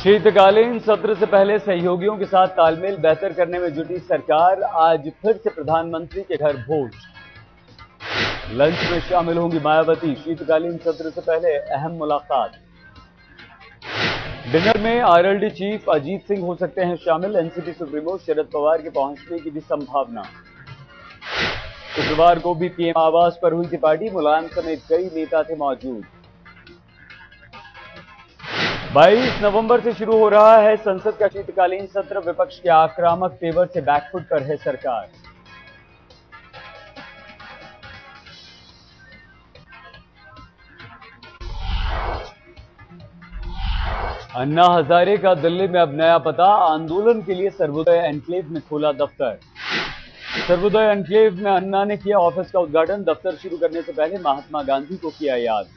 शीतकालीन सत्र से पहले सहयोगियों के साथ तालमेल बेहतर करने में जुटी सरकार। आज फिर से प्रधानमंत्री के घर भोज। लंच में शामिल होंगी मायावती। शीतकालीन सत्र से पहले अहम मुलाकात। डिनर में आरएलडी चीफ अजीत सिंह हो सकते हैं शामिल। एनसीपी सुप्रीमो शरद पवार के पहुंचने की भी संभावना। शुक्रवार को भी पीएम आवास पर हुई थी पार्टी। मुलायम समेत कई नेता थे मौजूद। 22 नवंबर से शुरू हो रहा है संसद का शीतकालीन सत्र। विपक्ष के आक्रामक तेवर से बैकफुट पर है सरकार। अन्ना हजारे का दिल्ली में अब नया पता। आंदोलन के लिए सर्वोदय एन्क्लेव में खोला दफ्तर। सर्वोदय एन्क्लेव में अन्ना ने किया ऑफिस का उद्घाटन। दफ्तर शुरू करने से पहले महात्मा गांधी को किया याद।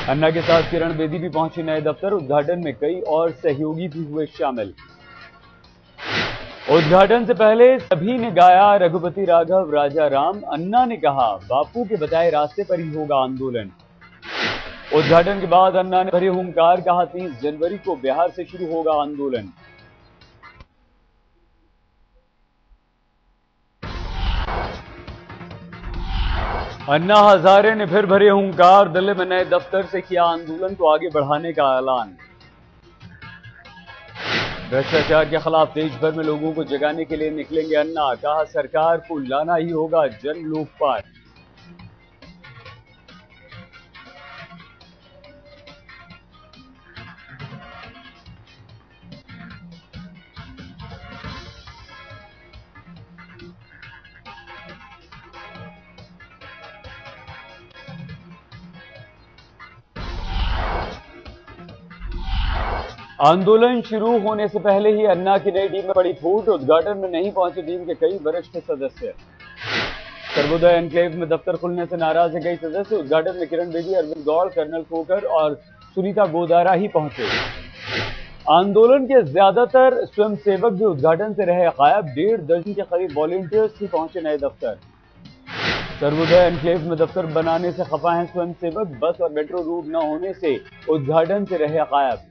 अन्ना के साथ किरण बेदी भी पहुंची नए दफ्तर। उद्घाटन में कई और सहयोगी भी हुए शामिल। उद्घाटन से पहले सभी ने गाया रघुपति राघव राजा राम। अन्ना ने कहा बापू के बताए रास्ते पर ही होगा आंदोलन। उद्घाटन के बाद अन्ना ने भरे हुंकार कहा 30 जनवरी को बिहार से शुरू होगा आंदोलन। अन्ना हजारे ने फिर भरे हुंकार। दिल्ली में नए दफ्तर से किया आंदोलन को आगे बढ़ाने का ऐलान। भ्रष्टाचार के खिलाफ देश भर में लोगों को जगाने के लिए निकलेंगे अन्ना। कहा सरकार को लाना ही होगा जन लोकपाल। आंदोलन शुरू होने से पहले ही अन्ना की नई टीम में पड़ी फूट। उद्घाटन में नहीं पहुंचे टीम के कई वरिष्ठ सदस्य। सर्वोदय एन्क्लेव में दफ्तर खुलने से नाराज है कई सदस्य। उद्घाटन में किरण बेदी, अरविंद गौड़, कर्नल खोकर और सुनीता गोदारा ही पहुंचे। आंदोलन के ज्यादातर स्वयंसेवक भी उद्घाटन से रहे गायब। 1.5 दर्जन के करीब वॉलंटियर्स ही पहुंचे नए दफ्तर। सर्वोदय एन्क्लेव में दफ्तर बनाने से खफा हैं स्वयंसेवक। बस और मेट्रो रूट न होने से उद्घाटन से रहे गायब।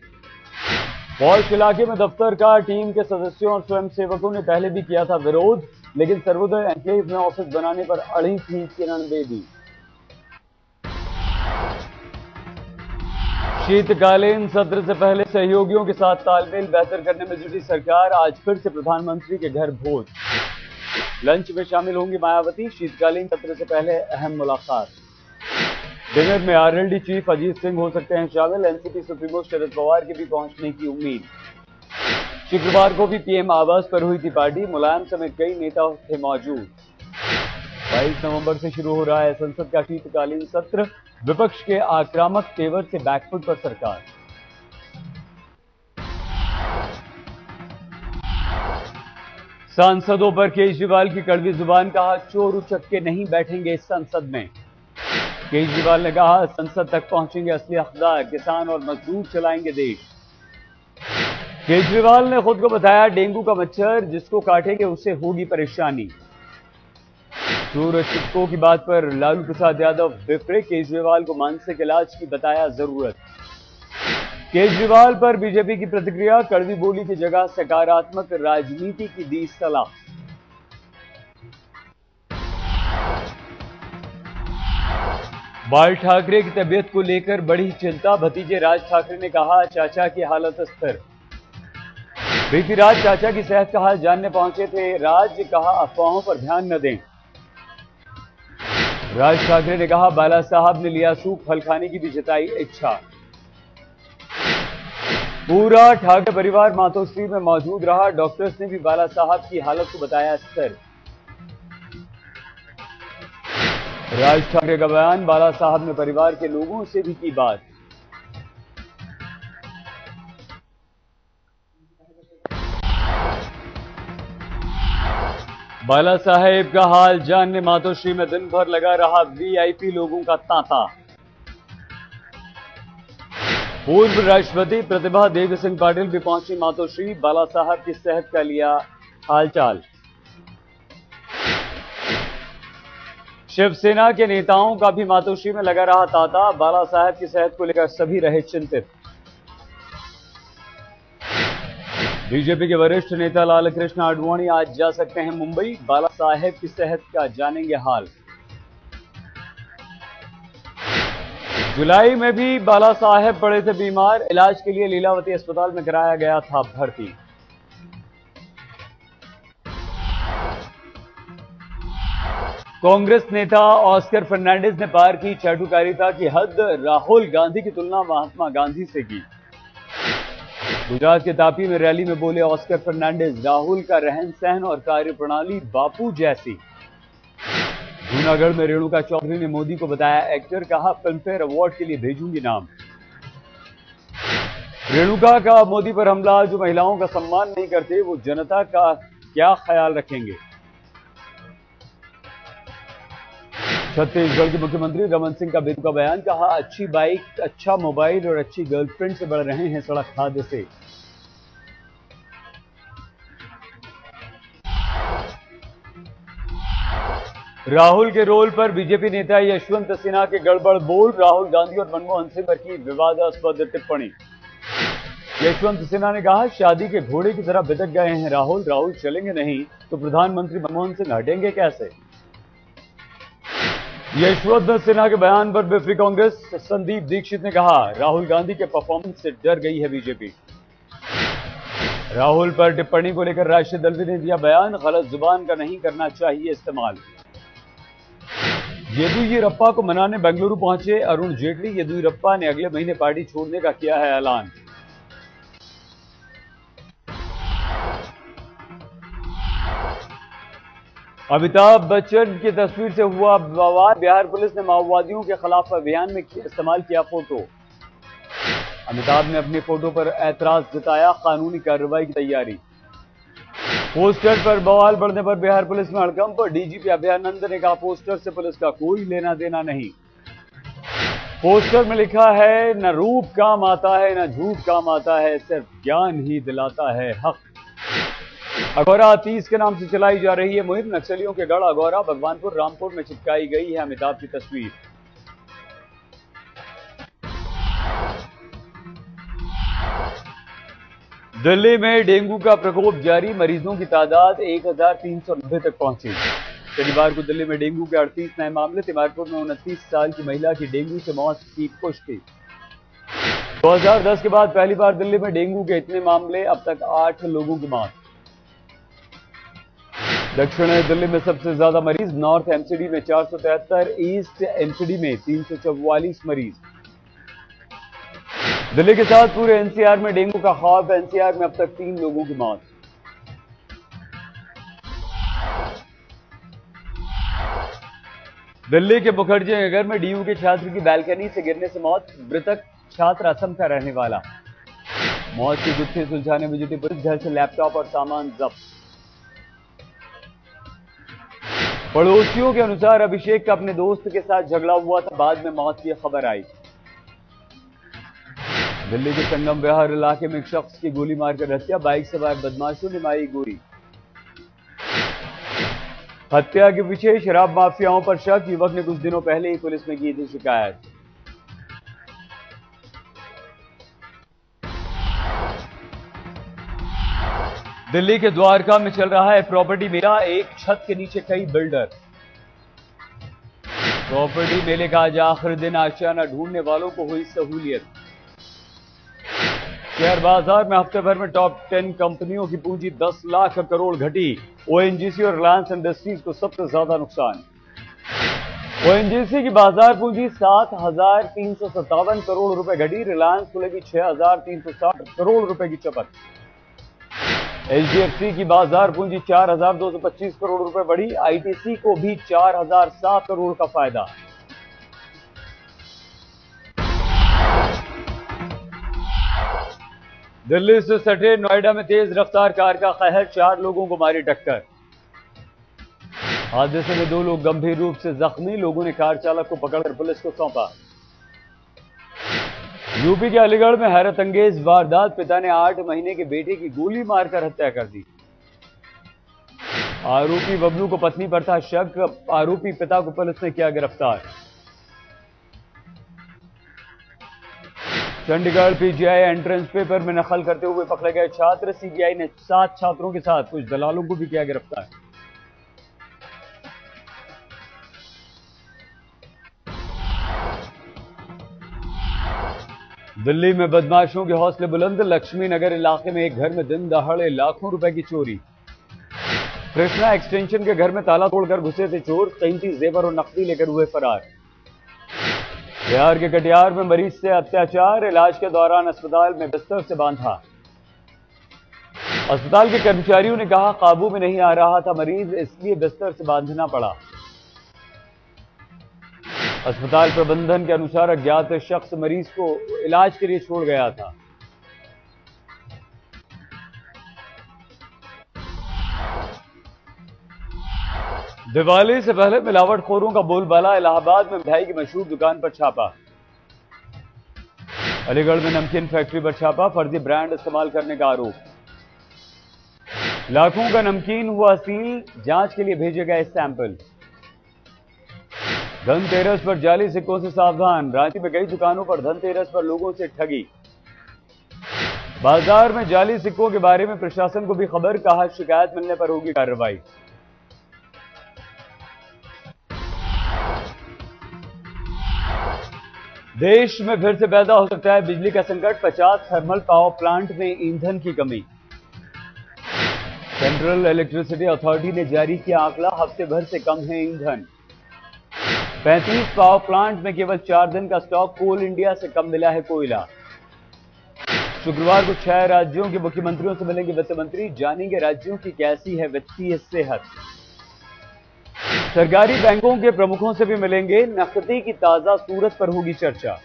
पॉश इलाके में दफ्तर का टीम के सदस्यों और स्वयंसेवकों ने पहले भी किया था विरोध, लेकिन सर्वोदय एन्क्लेव में ऑफिस बनाने पर अड़ी थी किरण बेदी। शीतकालीन सत्र से पहले सहयोगियों के साथ तालमेल बेहतर करने में जुटी सरकार। आज फिर से प्रधानमंत्री के घर भोज। लंच में शामिल होंगी मायावती। शीतकालीन सत्र से पहले अहम मुलाकात। डिनर में आरएलडी चीफ अजीत सिंह हो सकते हैं शामिल। एनसीपी सुप्रीमो शरद पवार के भी पहुंचने की उम्मीद। शुक्रवार को भी पीएम आवास पर हुई थी पार्टी। मुलायम समेत कई नेता थे मौजूद। 22 नवंबर से शुरू हो रहा है संसद का शीतकालीन सत्र। विपक्ष के आक्रामक तेवर से बैकफुट पर सरकार। सांसदों पर केजरीवाल की कड़वी जुबान। कहा चोर उचक के नहीं बैठेंगे इस संसद में। केजरीवाल ने कहा संसद तक पहुंचेंगे असली हकदार। किसान और मजदूर चलाएंगे देश। केजरीवाल ने खुद को बताया डेंगू का मच्छर। जिसको काटेंगे उससे होगी परेशानी। चोर और चिपको की बात पर लालू प्रसाद यादव बिफरे। केजरीवाल को मानसिक इलाज की बताया जरूरत। केजरीवाल पर बीजेपी की प्रतिक्रिया। कड़वी बोली की जगह सकारात्मक राजनीति की दी सलाह। बाल ठाकरे की तबीयत को लेकर बड़ी चिंता। भतीजे राज ठाकरे ने कहा चाचा की हालत स्थिर। बीती रात चाचा की सेहत का हाल जानने पहुंचे थे राज। कहा अफवाहों पर ध्यान न दें। राज ठाकरे ने कहा बाला साहब ने लिया सूप। फल खाने की भी जताई इच्छा। पूरा ठाकरे परिवार मातोश्री में मौजूद रहा। डॉक्टर्स ने भी बाला साहब की हालत को बताया स्थिर। राज ठाकरे का बयान। बाला साहब ने परिवार के लोगों से भी की बात। बाला साहेब का हाल जानने मातोश्री में दिन भर लगा रहा वीआईपी लोगों का तांता। पूर्व राष्ट्रपति प्रतिभा देवी सिंह पाटिल भी पहुंची मातोश्री। बाला साहब की सेहत का लिया हालचाल। शिवसेना के नेताओं का भी मातोश्री में लगा रहा तांता। बाला साहब की सेहत को लेकर सभी रहे चिंतित। बीजेपी के वरिष्ठ नेता लालकृष्ण आडवाणी आज जा सकते हैं मुंबई। बाला साहेब की सेहत का जानेंगे हाल। जुलाई में भी बाला साहेब पड़े थे बीमार, इलाज के लिए लीलावती अस्पताल में कराया गया था भर्ती। कांग्रेस नेता ऑस्कर फर्नांडिस ने पार की चाटुकारिता की हद, राहुल गांधी की तुलना महात्मा गांधी से की। गुजरात के तापी में रैली में बोले ऑस्कर फर्नांडिस, राहुल का रहन सहन और कार्यप्रणाली बापू जैसी। जूनागढ़ में रेणुका चौधरी ने मोदी को बताया एक्टर, कहा फिल्मफेयर अवार्ड के लिए भेजूंगी नाम। रेणुका का मोदी पर हमला, जो महिलाओं का सम्मान नहीं करते वो जनता का क्या ख्याल रखेंगे। छत्तीसगढ़ के मुख्यमंत्री रमन सिंह का बेतुका बयान, कहा अच्छी बाइक, अच्छा मोबाइल और अच्छी गर्लफ्रेंड से बढ़ रहे हैं सड़क हादसे। राहुल के रोल पर बीजेपी नेता यशवंत सिन्हा के गड़बड़ बोल, राहुल गांधी और मनमोहन सिंह पर की विवादास्पद टिप्पणी। यशवंत सिन्हा ने कहा शादी के घोड़े की तरह बिदक गए हैं राहुल चलेंगे नहीं तो प्रधानमंत्री मनमोहन सिंह हटेंगे कैसे। यशवंत सिन्हा के बयान पर बिफरी कांग्रेस, संदीप दीक्षित ने कहा राहुल गांधी के परफॉर्मेंस से डर गई है बीजेपी। राहुल पर टिप्पणी को लेकर राष्ट्रीय दल ने दिया बयान, गलत जुबान का नहीं करना चाहिए इस्तेमाल। येदियुरप्पा को मनाने बेंगलुरु पहुंचे अरुण जेटली, येदियुरप्पा ने अगले महीने पार्टी छोड़ने का किया है ऐलान। अमिताभ बच्चन की तस्वीर से हुआ बवाल, बिहार पुलिस ने माओवादियों के खिलाफ अभियान में इस्तेमाल किया फोटो। अमिताभ ने अपनी फोटो पर ऐतराज जताया, कानूनी कार्रवाई की तैयारी। पोस्टर पर बवाल बढ़ने पर बिहार पुलिस में हड़कंप, डीजीपी अभयानंद ने कहा पोस्टर से पुलिस का कोई लेना देना नहीं। पोस्टर में लिखा है न रूप काम आता है न झूठ काम आता है, सिर्फ ज्ञान ही दिलाता है हक। अगौरा 30 के नाम से चलाई जा रही है मुहिम, नक्सलियों के गढ़ अगौरा भगवानपुर रामपुर में चिपकाई गई है अमिताभ की तस्वीर। दिल्ली में डेंगू का प्रकोप जारी, मरीजों की तादाद 1390 तक पहुंची। शनिवार को दिल्ली में डेंगू के 38 नए मामले, तिमारपुर में 29 साल की महिला की डेंगू से मौत की पुष्टि। 2010 के बाद पहली बार दिल्ली में डेंगू के इतने मामले, अब तक 8 लोगों की मौत। दक्षिण दिल्ली में सबसे ज्यादा मरीज, नॉर्थ एमसीडी में 473, ईस्ट एमसीडी में 344 मरीज। दिल्ली के साथ पूरे एनसीआर में डेंगू का खौफ, एनसीआर में अब तक 3 लोगों की मौत। दिल्ली के मुखर्जी नगर में डीयू के छात्र की बालकनी से गिरने से मौत, मृतक छात्र असम का रहने वाला। मौत की गुत्थी सुलझाने में जुटी पुलिस, घर से लैपटॉप और सामान जब्त। पड़ोसियों के अनुसार अभिषेक का अपने दोस्त के साथ झगड़ा हुआ था, बाद में मौत की खबर आई। दिल्ली के संगम विहार इलाके में एक शख्स की गोली मारकर हत्या, बाइक सवार बदमाशों ने मारी गोली। हत्या के पीछे शराब माफियाओं पर शक, युवक ने कुछ दिनों पहले ही पुलिस में की थी शिकायत। दिल्ली के द्वारका में चल रहा है प्रॉपर्टी मेला, एक छत के नीचे कई बिल्डर। प्रॉपर्टी मेले का आज आखिरी दिन, आशियाना ढूंढने वालों को हुई सहूलियत। शेयर बाजार में हफ्ते भर में टॉप 10 कंपनियों की पूंजी 10 लाख करोड़ घटी, ओएनजीसी और रिलायंस इंडस्ट्रीज को सबसे ज्यादा नुकसान। ओएनजीसी की बाजार पूंजी 7,357 करोड़ रुपए घटी, रिलायंस खुलेगी 6,360 करोड़ रुपए की चपत। एचडीएफसी की बाजार पूंजी 4,225 करोड़ रुपए बढ़ी, आईटीसी को भी 4,007 करोड़ का फायदा। दिल्ली से सटे नोएडा में तेज रफ्तार कार का कहर, 4 लोगों को मारी टक्कर। हादसे में 2 लोग गंभीर रूप से जख्मी, लोगों ने कार चालक को पकड़कर पुलिस को सौंपा। यूपी के अलीगढ़ में हैरत अंगेज वारदात, पिता ने 8 महीने के बेटे की गोली मारकर हत्या कर दी। आरोपी बबलू को पत्नी पर था शक, आरोपी पिता को पुलिस ने किया गिरफ्तार। चंडीगढ़ पीजीआई एंट्रेंस पेपर में नकल करते हुए पकड़े गए छात्र, सीबीआई ने 7 छात्रों के साथ कुछ दलालों को भी किया गिरफ्तार। दिल्ली में बदमाशों के हौसले बुलंद, लक्ष्मी नगर इलाके में एक घर में दिन दहाड़े लाखों रुपए की चोरी। कृष्णा एक्सटेंशन के घर में ताला तोड़कर घुसे थे चोर, कीमती जेवर और नकदी लेकर हुए फरार। बिहार के कटिहार में मरीज से अत्याचार, इलाज के दौरान अस्पताल में बिस्तर से बांधा। अस्पताल के कर्मचारियों ने कहा काबू में नहीं आ रहा था मरीज, इसलिए बिस्तर से बांधना पड़ा। अस्पताल प्रबंधन के अनुसार अज्ञात शख्स मरीज को इलाज के लिए छोड़ गया था। दिवाली से पहले मिलावटखोरों का बोलबाला, इलाहाबाद में मिठाई की मशहूर दुकान पर छापा। अलीगढ़ में नमकीन फैक्ट्री पर छापा, फर्जी ब्रांड इस्तेमाल करने का आरोप। लाखों का नमकीन हुआ सील, जांच के लिए भेजे गए सैंपल। धनतेरस पर जाली सिक्कों से सावधान, रांची में कई दुकानों पर धनतेरस पर लोगों से ठगी। बाजार में जाली सिक्कों के बारे में प्रशासन को भी खबर, कहा शिकायत मिलने पर होगी कार्रवाई। देश में फिर से पैदा हो सकता है बिजली का संकट, 50 थर्मल पावर प्लांट में ईंधन की कमी। सेंट्रल इलेक्ट्रिसिटी अथॉरिटी ने जारी किया आंकड़ा, हफ्ते भर से कम है ईंधन। 35 पावर प्लांट में केवल 4 दिन का स्टॉक, कोल इंडिया से कम मिला है कोयला। शुक्रवार को 6 राज्यों के मुख्यमंत्रियों से मिलेंगे वित्त मंत्री, जानेंगे राज्यों की कैसी है वित्तीय सेहत। सरकारी बैंकों के प्रमुखों से भी मिलेंगे, नकदी की ताजा सूरत पर होगी चर्चा।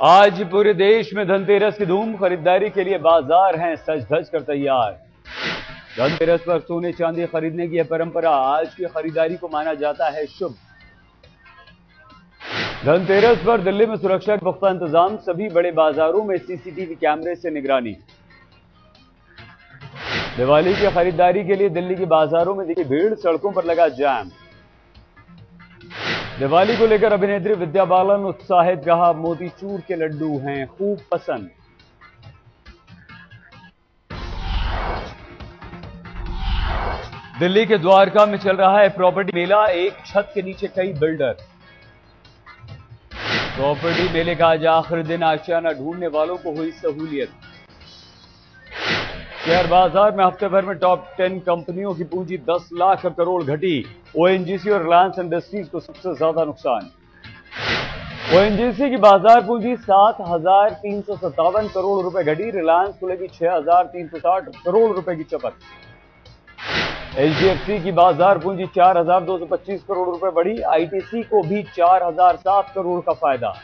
आज पूरे देश में धनतेरस की धूम, खरीदारी के लिए बाजार हैं सज धज कर तैयार। धनतेरस पर सोने चांदी खरीदने की यह परंपरा, आज की खरीदारी को माना जाता है शुभ। धनतेरस पर दिल्ली में सुरक्षा के पुख्ता इंतजाम, सभी बड़े बाजारों में सीसीटीवी कैमरे से निगरानी। दिवाली की खरीदारी के लिए दिल्ली के बाजारों में दिखी भीड़, सड़कों पर लगा जाम। दिवाली को लेकर अभिनेत्री विद्या बालन उत्साहित, कहा मोतीचूर के लड्डू हैं खूब पसंद। दिल्ली के द्वारका में चल रहा है प्रॉपर्टी मेला, एक छत के नीचे कई बिल्डर। प्रॉपर्टी मेले का आज आखिरी दिन, आशियाना ढूंढने वालों को हुई सहूलियत। शेयर बाजार में हफ्ते भर में टॉप 10 कंपनियों की पूंजी 10 लाख करोड़ घटी, ओएनजीसी और रिलायंस इंडस्ट्रीज को सबसे ज्यादा नुकसान। ओएनजीसी की बाजार पूंजी 7,357 करोड़ रुपए घटी, रिलायंस को लगी 6,360 करोड़ रुपए की चपत। एचडीएफसी की बाजार पूंजी 4,225 करोड़ रुपए बढ़ी, आईटीसी को भी 4,007 करोड़ का फायदा।